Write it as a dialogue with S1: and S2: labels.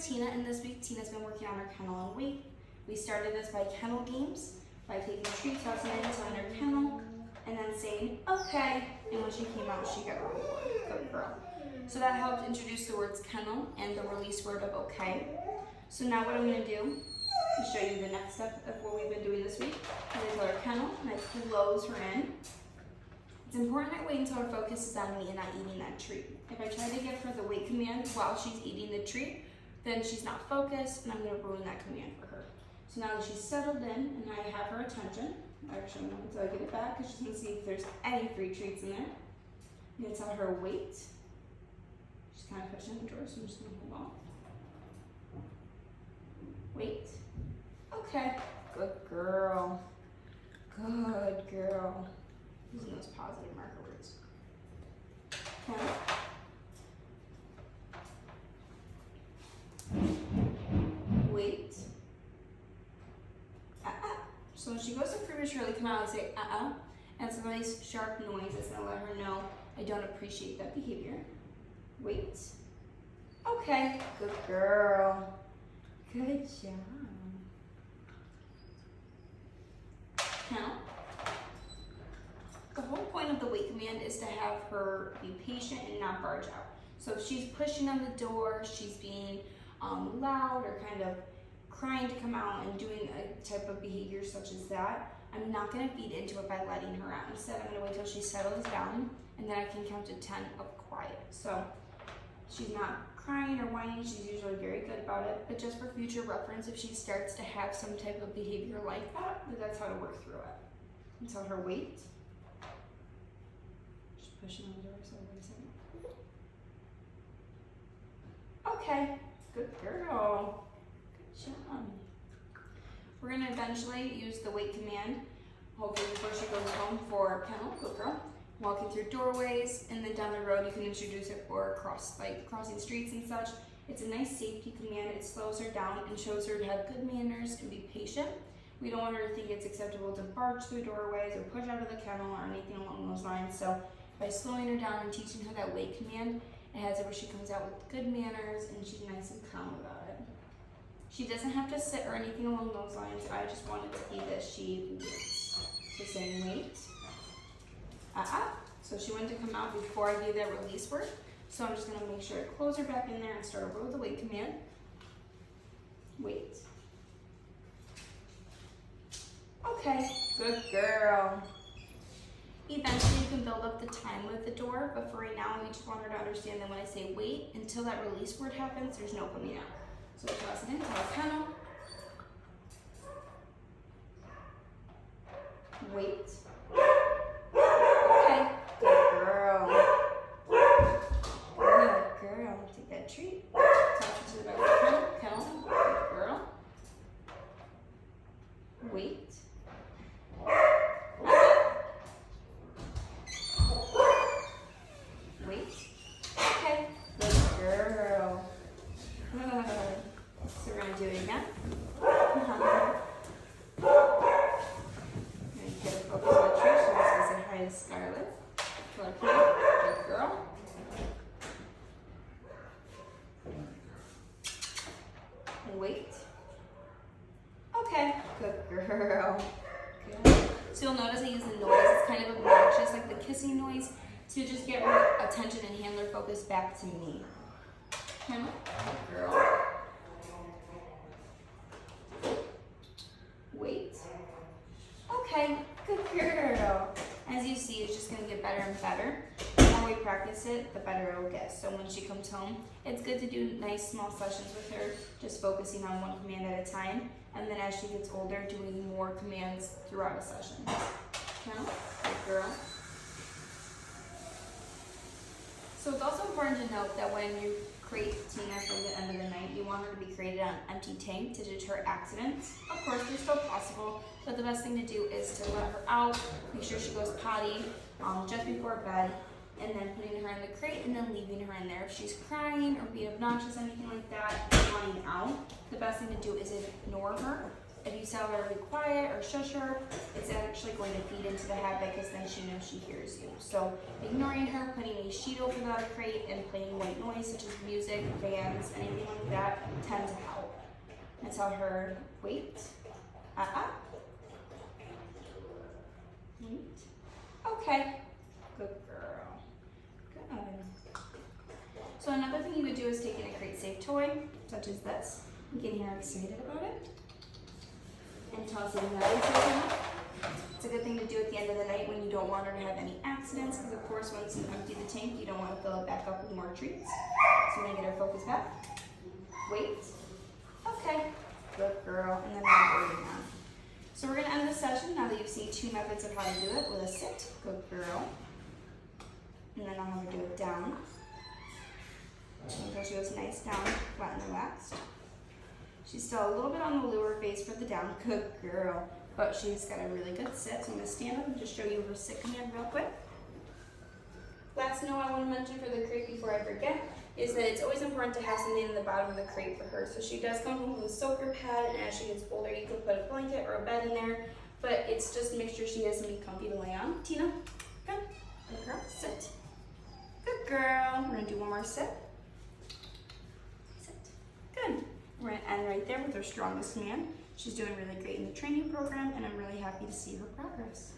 S1: with Tina, and this week Tina's been working on her kennel and weight. We started this by kennel games, by taking treats outside on her kennel, and then saying, okay, and when she came out, she got a reward. Good girl. So that helped introduce the words kennel and the release word of okay. So now what I'm gonna do is show you the next step of what we've been doing this week. I'm gonna tell her kennel, and I close her in. It's important I wait until her focus is on me and not eating that treat. If I try to give her the wait command while she's eating the treat, then she's not focused, and I'm gonna ruin that command for her. So now that she's settled in and I have her attention, actually I'm gonna until I get it back, because she's gonna see if there's any free treats in there. I'm gonna tell her wait. She's kind of pushing the drawer, so I'm just gonna hold on. Wait. Okay. Good girl. Good girl. Using those positive marker words. Okay. Wait. So when she goes to prematurely come out and say and it's a nice sharp noise that's gonna let her know I don't appreciate that behavior. Wait. Okay. Good girl. Good job. Count. The whole point of the wait command is to have her be patient and not barge out. So if she's pushing on the door, she's being loud or kind of crying to come out and doing a type of behavior such as that, I'm not going to feed into it by letting her out. Instead, I'm going to wait till she settles down, and then I can count to 10 of quiet. So she's not crying or whining, she's usually very good about it, but just for future reference, if she starts to have some type of behavior like that, then that's how to work through it. And tell her wait. Just pushing on the door, so wait a second. Okay, good girl. Good job. We're going to eventually use the wait command, hopefully before she goes home, for kennel, good girl. Walking through doorways, and then down the road you can introduce it for crossing streets and such. It's a nice safety command. It slows her down and shows her to have good manners and be patient. We don't want her to think it's acceptable to barge through doorways or push out of the kennel or anything along those lines. So by slowing her down and teaching her that wait command, it has it where she comes out with good manners and she's nice and calm about it. She doesn't have to sit or anything along those lines. I just wanted to see that she waits. So saying wait. So she wanted to come out before I do that release word. So I'm just going to make sure I close her back in there and start over with the wait command. Wait. Okay, good girl. Eventually you can build up the time with the door, but for right now we just want her to understand that when I say wait, until that release word happens, there's no coming out. So toss it in, tell her kennel. Wait. Take that treat. Touch her to the back of the kennel. Kennel. Good girl. Wait. Wait. Okay. Good girl. Good. So we're going to do it again. I'm going to get a focus on the tree. She wants to say hi to Scarlett. Good girl. Wait. Okay, good girl. Good. So you'll notice I use the noise. It's kind of obnoxious, like the kissing noise, to just get her attention and handler focus back to me. Good girl. Wait. Okay, good girl. As you see, it's just going to get better and better. The more we practice it, the better it will get. So when she comes home, it's good to do nice small sessions with her, just focusing on one command at a time. And then as she gets older, doing more commands throughout a session. Okay? Good girl. So it's also important to note that when you crate Tina for the end of the night, you want her to be crated on an empty tank to deter accidents. Of course, they're still possible, but the best thing to do is to let her out, make sure she goes potty just before bed, and then putting her in the crate and then leaving her in there. If she's crying or being obnoxious, anything like that, running out, the best thing to do is ignore her. If you tell her to be quiet or shush her, it's actually going to feed into the habit because then she knows she hears you. So ignoring her, putting a sheet over the crate, and playing white noise such as music, fans, anything like that tend to help. And tell her, wait, wait, okay, good girl, good. So another thing you would do is take in a crate safe toy, such as this. You can hear her excited about it. And toss it in the ice. It's a good thing to do at the end of the night when you don't want her to have any accidents, because of course once you empty the tank, you don't want to fill it back up with more treats. So I'm going to get her focus back. Wait. Okay. Good girl. And then we're going down. So we're going to end the session now that you've seen 2 methods of how to do it with a sit. Good girl. And then I'll have her do it down. Until she goes nice down, flat and relaxed. She's still a little bit on the lure phase for the down. Good girl. But she's got a really good sit. So I'm going to stand up and just show you her sit command real quick. Last note I want to mention for the crate before I forget is that it's always important to have something in the bottom of the crate for her. So she does come home with a soaker pad, and as she gets older you can put a blanket or a bed in there. But it's just to make sure she has something comfy to lay on. Tina, good. Good girl, sit. Good girl. We're going to do one more sit. Sit. Good. We're going to end right there with her strongest command. She's doing really great in the training program, and I'm really happy to see her progress.